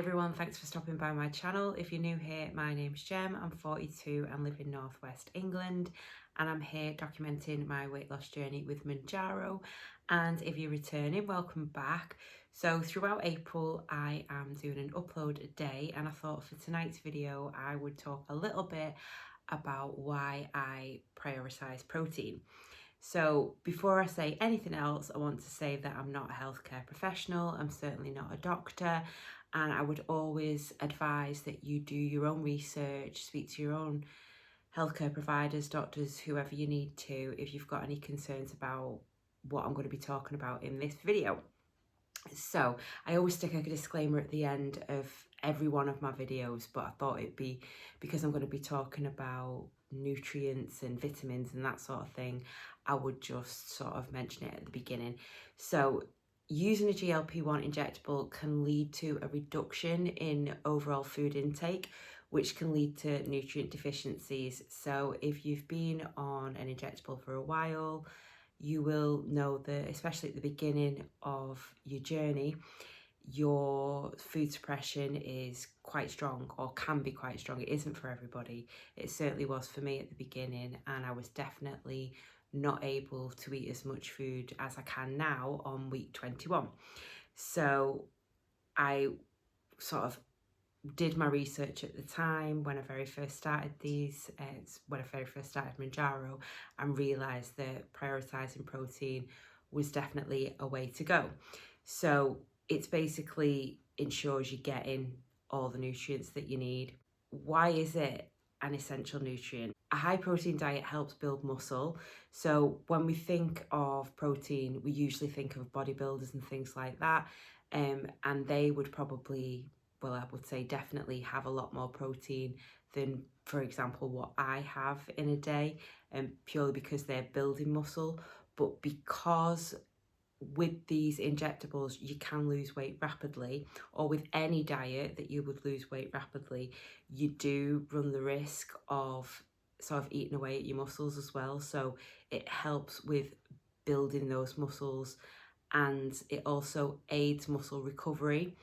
everyone, thanks for stopping by my channel. If you're new here, my name's Jem, I'm 42 and live in northwest England, and I'm here documenting my weight loss journey with Mounjaro. And if you're returning, welcome back. So throughout April I am doing an upload a day, and I thought for tonight's video I would talk a little bit about why I prioritise protein. So before I say anything else, I want to say that I'm not a healthcare professional, I'm certainly not a doctor, and I would always advise that you do your own research, speak to your own healthcare providers, doctors, whoever you need to, if you've got any concerns about what I'm going to be talking about in this video. So I always stick a disclaimer at the end of every one of my videos, but I thought it'd be, because I'm going to be talking about nutrients and vitamins and that sort of thing, I would just sort of mention it at the beginning. So using a GLP-1 injectable can lead to a reduction in overall food intake, which can lead to nutrient deficiencies. So if you've been on an injectable for a while, you will know that, especially at the beginning of your journey, your food suppression is quite strong, or can be quite strong. It isn't for everybody. It certainly was for me at the beginning, and I was definitely not able to eat as much food as I can now on week 21. So I sort of did my research at the time when I very first started Mounjaro, and realised that prioritising protein was definitely a way to go. So it's basically ensures you're getting all the nutrients that you need. Why is it an essential nutrient? A high protein diet helps build muscle. So when we think of protein, we usually think of bodybuilders and things like that, and they would probably, well, I would say definitely have a lot more protein than, for example, what I have in a day, and purely because they're building muscle. But because with these injectables you can lose weight rapidly, or with any diet that you would lose weight rapidly, you do run the risk of sort of eating away at your muscles as well. So it helps with building those muscles, and it also aids muscle recovery,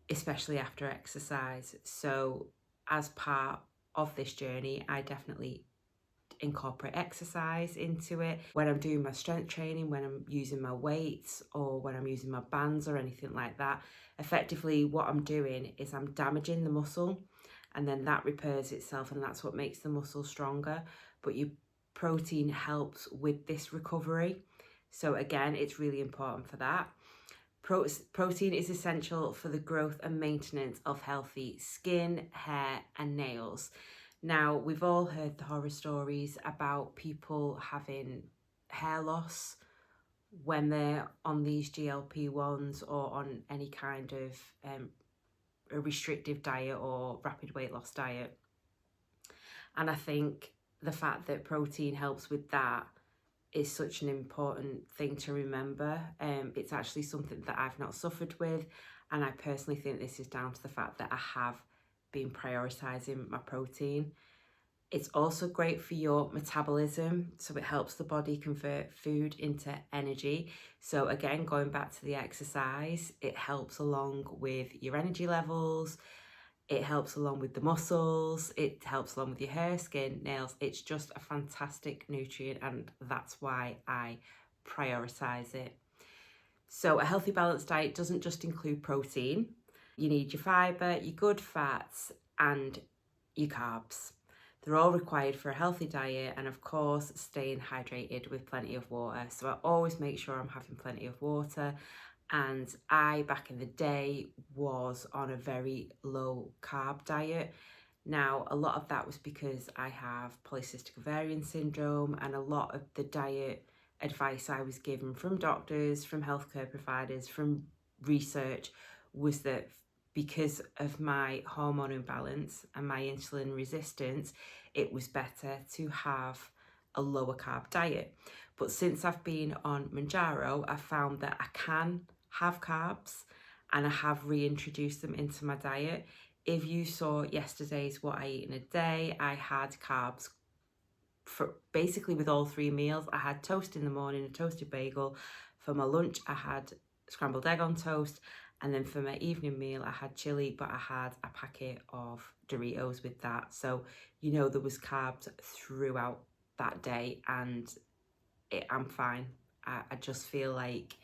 especially after exercise. So as part of this journey, I definitely incorporate exercise into it. When I'm doing my strength training, when I'm using my weights, or when I'm using my bands or anything like that, effectively what I'm doing is I'm damaging the muscle, and then that repairs itself, and that's what makes the muscle stronger. But your protein helps with this recovery. So again, it's really important for that. Protein is essential for the growth and maintenance of healthy skin, hair and nails. Now, we've all heard the horror stories about people having hair loss when they're on these GLP-1s or on any kind of a restrictive diet or rapid weight loss diet. And I think the fact that protein helps with that is such an important thing to remember. It's actually something that I've not suffered with, and I personally think this is down to the fact that I have been prioritising my protein. It's also great for your metabolism, so it helps the body convert food into energy. So again, going back to the exercise, it helps along with your energy levels, it helps along with the muscles, it helps along with your hair, skin, nails. It's just a fantastic nutrient, and that's why I prioritise it. So a healthy balanced diet doesn't just include protein. You need your fibre, your good fats and your carbs. They're all required for a healthy diet, and of course staying hydrated with plenty of water. So I always make sure I'm having plenty of water. And I, back in the day, was on a very low carb diet. Now, a lot of that was because I have polycystic ovarian syndrome, and a lot of the diet advice I was given from doctors, from healthcare providers, from research, was that because of my hormone imbalance and my insulin resistance, it was better to have a lower carb diet. But since I've been on Mounjaro, I've found that I can have carbs, and I have reintroduced them into my diet. If you saw yesterday's what I eat in a day, I had carbs for basically with all three meals. I had toast in the morning, a toasted bagel. For my lunch, I had scrambled egg on toast, And then for my evening meal, I had chili, but I had a packet of Doritos with that. So, you know, there was carbs throughout that day, and I'm fine. I just feel like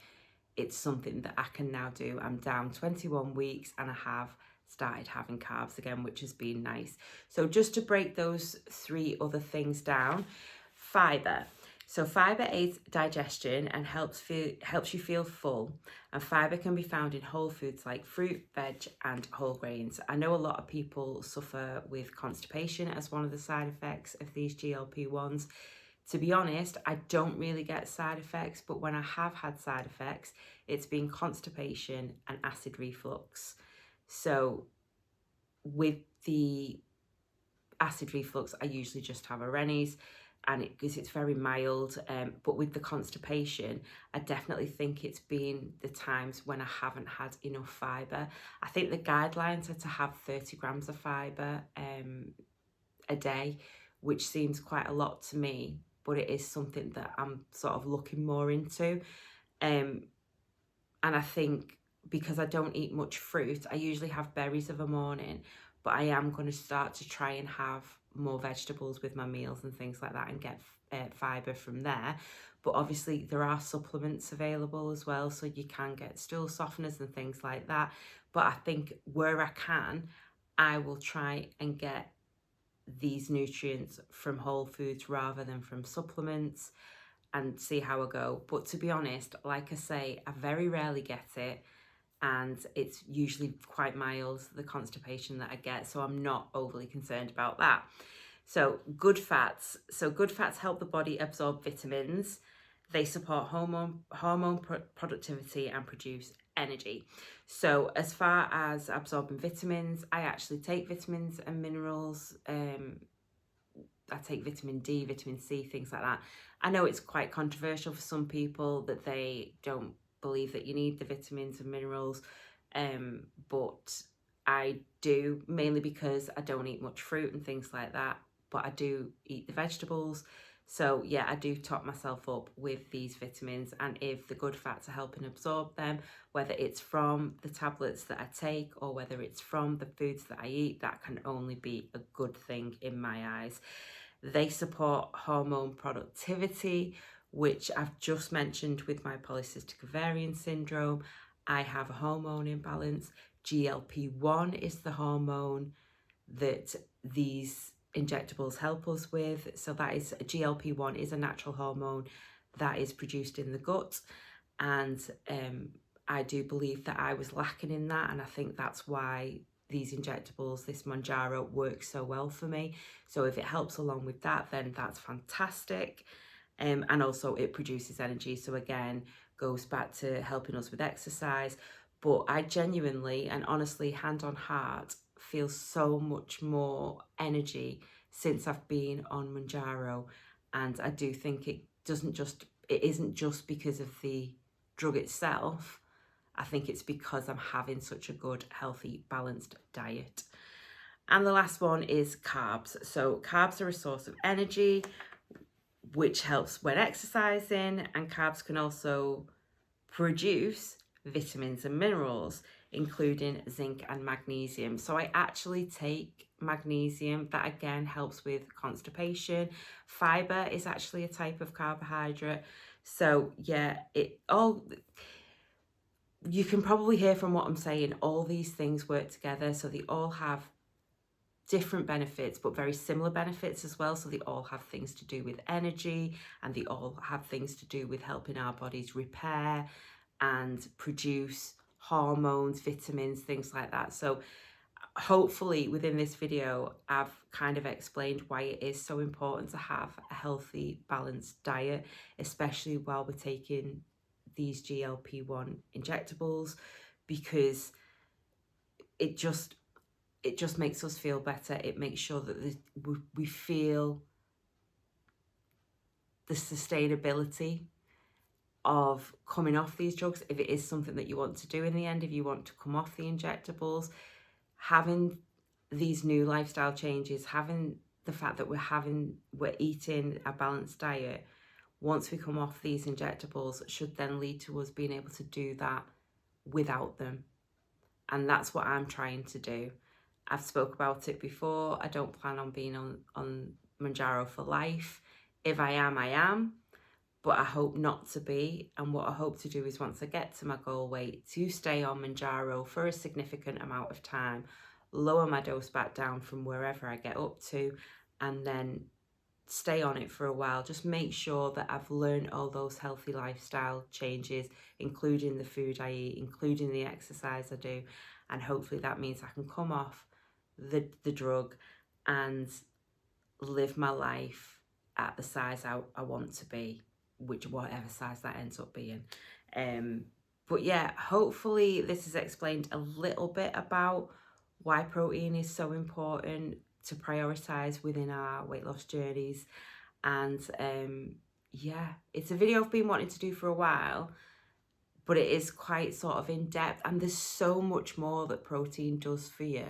it's something that I can now do. I'm down 21 weeks and I have started having carbs again, which has been nice. So just to break those 3 other things down, fibre. So fibre aids digestion and helps you feel full. And fibre can be found in whole foods like fruit, veg and whole grains. I know a lot of people suffer with constipation as one of the side effects of these GLP-1s. To be honest, I don't really get side effects, but when I have had side effects, it's been constipation and acid reflux. So with the acid reflux, I usually just have a Rennies, and because it's very mild, but with the constipation, I definitely think it's been the times when I haven't had enough fibre. I think the guidelines are to have 30 grams of fibre a day, which seems quite a lot to me, but it is something that I'm sort of looking more into. And I think because I don't eat much fruit, I usually have berries of a morning, but I am going to start to try and have more vegetables with my meals and things like that and get fibre from there. But obviously there are supplements available as well, so you can get stool softeners and things like that. But I think where I can, I will try and get these nutrients from whole foods rather than from supplements and see how I go. But to be honest, like I say, I very rarely get it, and it's usually quite mild, the constipation that I get, so I'm not overly concerned about that. So good fats. So good fats help the body absorb vitamins. They support hormone productivity and produce energy. So as far as absorbing vitamins, I actually take vitamins and minerals. I take vitamin D, vitamin C, things like that. I know it's quite controversial for some people that they don't believe that you need the vitamins and minerals, but I do, mainly because I don't eat much fruit and things like that, but I do eat the vegetables. So yeah, I do top myself up with these vitamins, and if the good fats are helping absorb them, whether it's from the tablets that I take or whether it's from the foods that I eat, that can only be a good thing in my eyes. They support hormone productivity, which I've just mentioned with my polycystic ovarian syndrome. I have a hormone imbalance. GLP-1 is the hormone that these injectables help us with. So that is, GLP-1 is a natural hormone that is produced in the gut, and I do believe that I was lacking in that, and I think that's why these injectables, this Mounjaro, works so well for me. So if it helps along with that, then that's fantastic. And also it produces energy, so again goes back to helping us with exercise. But I genuinely and honestly, hand on heart, feel so much more energy since I've been on Mounjaro, and I do think it isn't just because of the drug itself. I think it's because I'm having such a good, healthy, balanced diet. And the last one is carbs. So carbs are a source of energy, which helps when exercising, and carbs can also produce vitamins and minerals, including zinc and magnesium. So I actually take magnesium. That again helps with constipation. Fiber is actually a type of carbohydrate. So yeah, you can probably hear from what I'm saying, all these things work together. So they all have different benefits, but very similar benefits as well. So they all have things to do with energy, and they all have things to do with helping our bodies repair and produce hormones, vitamins, things like that. So hopefully within this video, I've kind of explained why it is so important to have a healthy, balanced diet, especially while we're taking these GLP-1 injectables, because it just makes us feel better. It makes sure that we feel the sustainability of coming off these drugs, if it is something that you want to do in the end, if you want to come off the injectables. Having these new lifestyle changes, having the fact that we're eating a balanced diet, once we come off these injectables, should then lead to us being able to do that without them. And that's what I'm trying to do. I've spoke about it before. I don't plan on being on Mounjaro for life. If I am, I am. But I hope not to be. And what I hope to do is, once I get to my goal weight, to stay on Mounjaro for a significant amount of time, lower my dose back down from wherever I get up to, and then stay on it for a while. Just make sure that I've learned all those healthy lifestyle changes, including the food I eat, including the exercise I do. And hopefully that means I can come off the drug and live my life at the size I want to be, which whatever size that ends up being. But yeah, hopefully this has explained a little bit about why protein is so important to prioritise within our weight loss journeys. And yeah, it's a video I've been wanting to do for a while, but it is quite sort of in depth, and there's so much more that protein does for you.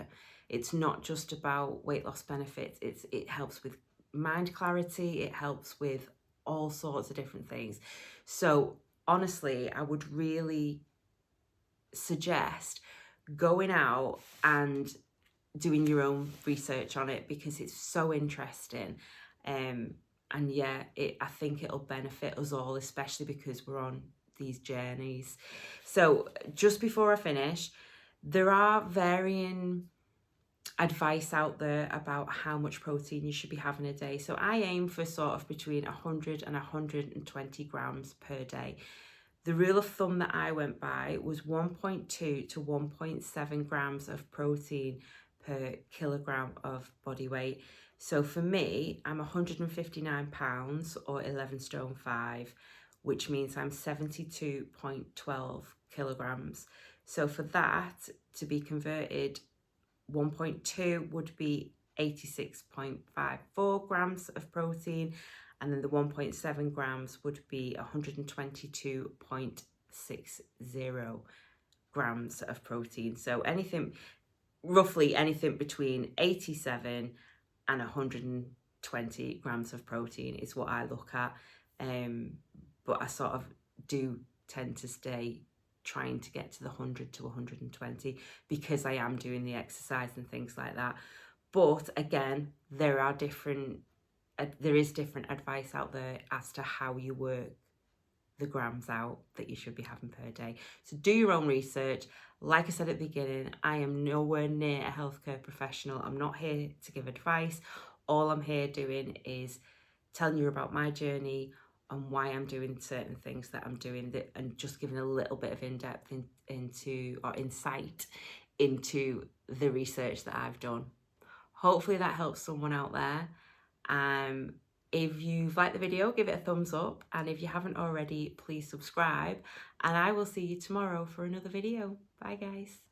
It's not just about weight loss benefits. It helps with mind clarity. It helps with all sorts of different things. So honestly, I would really suggest going out and doing your own research on it, because it's so interesting. And yeah, I think it'll benefit us all, especially because we're on these journeys. So just before I finish, there are varying advice out there about how much protein you should be having a day. So I aim for sort of between 100 and 120 grams per day. The rule of thumb that I went by was 1.2 to 1.7 grams of protein per kilogram of body weight. So for me, I'm 159 pounds or 11 stone 5, which means I'm 72.12 kilograms. So for that to be converted, 1.2 would be 86.54 grams of protein, and then the 1.7 grams would be 122.60 grams of protein. So roughly anything between 87 and 120 grams of protein is what I look at. But I sort of do tend to stay trying to get to the 100 to 120 because I am doing the exercise and things like that. But again, there is different advice out there as to how you work the grams out that you should be having per day. So do your own research. Like I said at the beginning, I am nowhere near a healthcare professional. I'm not here to give advice. All I'm here doing is telling you about my journey and why I'm doing certain things that I'm doing, and just giving a little bit of in-depth insight into the research that I've done. Hopefully that helps someone out there. If you've liked the video, give it a thumbs up, and if you haven't already, please subscribe, and I will see you tomorrow for another video. Bye guys.